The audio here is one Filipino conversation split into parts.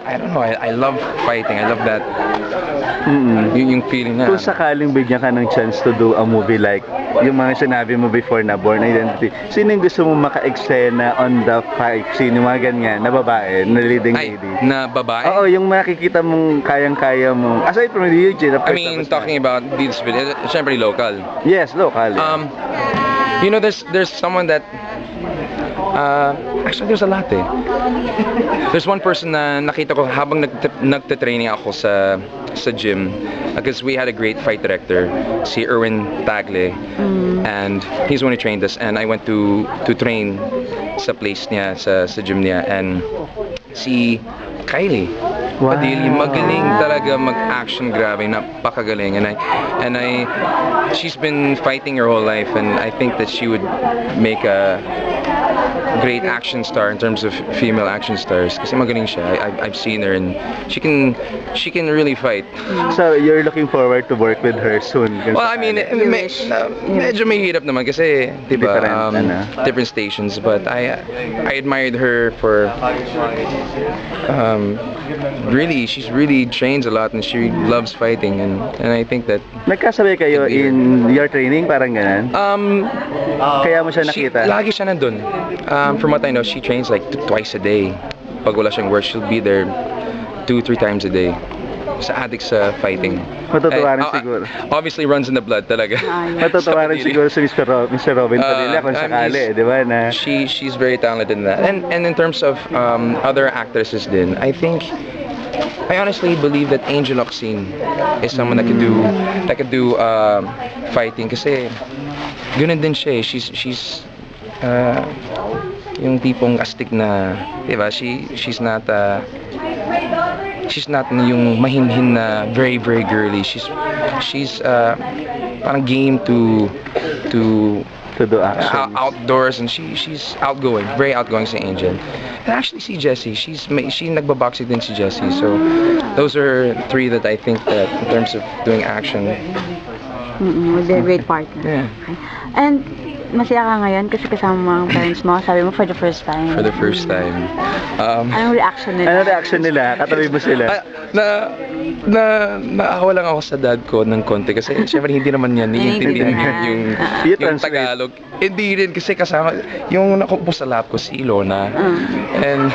I don't know, I love fighting. I love that, yung feeling na. Kung sakaling bigyan ka ng chance to do a movie like yung mga sinabi mo before na Born Identity, sino yung gusto mo maka-eksena on the fight scene, yung mga ganyan, na babae, na leading Ay, lady? na babae? Oo, yung makikita mong kayang-kaya mo. Aside from the Eugene, of I course, mean, tapos talking about this video, syempre local. yes, local. Yeah. You know, there's someone that actually there's a lot eh. There's one person na nakita ko habang nagte-training ako sa gym, because we had a great fight director, si Erwin Tagle, and he's the one who trained us, and I went to train sa place niya, sa gym niya, and si Kylie Padilla, magaling talaga mag-action, grabe, napakagaling, and she's been fighting her whole life, and I think that she would make a great action star in terms of female action stars, kasi magaling siya. I've seen her, and she can really fight. So you're looking forward to work with her soon? Well, I mean, medyo mahirap naman kasi, di ba, different stations, but I admired her for really, she's really trains a lot, and she loves fighting, and I think that nagkasabay kayo in your training, parang ganun? Kaya mo siya nakita? Lagi siya nandun. From what I know, she trains like twice a day. Pag wala siyang work, she'll be there 2-3 times a day. Sa addict sa fighting. Matutuwa rin siguro. Obviously runs in the blood talaga. Matutuwa rin siguro sa Mr. Robin Padilla kung sakali, di ba? Na she's very talented in that. And in terms of other actresses din, I honestly believe that Angel Locsin is someone that could do fighting, kasi ganun din siya eh. She's yung tipong astig na, di ba? She's not yung mahinhin na very girly. She's parang game to do action outdoors, and she's outgoing, very outgoing si Angel. And actually si Jessie, she nagbaboxing din si Jessie. So those are three that I think that in terms of doing action, would be a great partner. Yeah. And masaya ka ngayon kasi kasama mo ang parents mo, sabi mo for the first time. For the first time. Anong reaction nila? Anong reaction nila? Katabi mo sila? Naawa lang ako sa dad ko ng konti, kasi syempre hindi naman yan naiintindihan yung Tagalog. Hindi rin kasi kasama yung nakupo sa lap ko si Ilona, and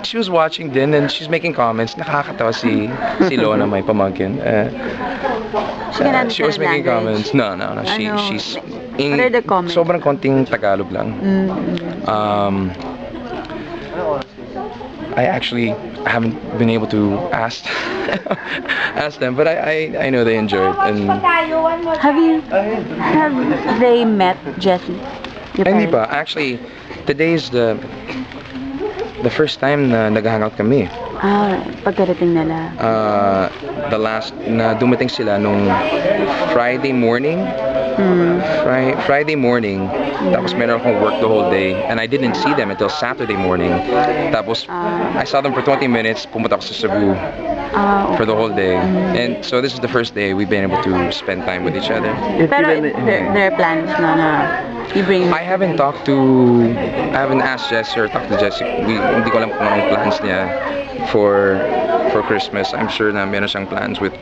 she was watching din, and she's making comments. Nakakatawa si Lona, may pamangkin. She was making comments. No. She's in sobrang konting Tagalog lang. I haven't been able to ask them, but I know they enjoyed. And have they met Jessie? Hindi pa. Actually, today is the first time na nag-hangout kami. Pagkarating nila. The last na dumating sila nung Friday morning. Friday morning. Tapos meron akong work the whole day, and I didn't see them until Saturday morning. Tapos I saw them for 20 minutes. Pumunta ako sa Cebu for the whole day. And so this is the first day we've been able to spend time with each other. Pero there are plans na you bring. I haven't asked Jessie or talked to Jessie. Hindi ko alam kung anong plans niya for Christmas. I'm sure na meron siyang plans with,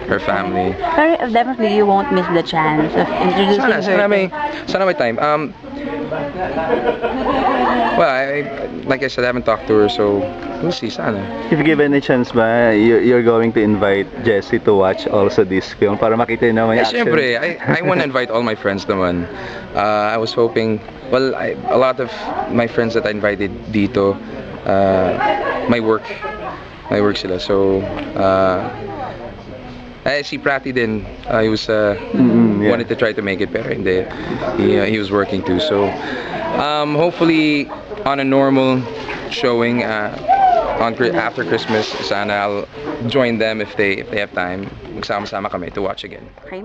her family. Pero definitely you won't miss the chance of introducing her. Sana may time. Well, like I said, I haven't talked to her, so we'll see. Sana. If given a chance ba, you're going to invite Jessie to watch also this film para makita niyo naman yung action? Siyempre, I want to invite all my friends naman. I was hoping, a lot of my friends that I invited dito, my work sila. So, si Prati din, he was wanted to try to make it, pero hindi. He was working too. So, hopefully on a normal showing after Christmas, sana I'll join them if they have time. Magsama-sama kami to watch again. Okay,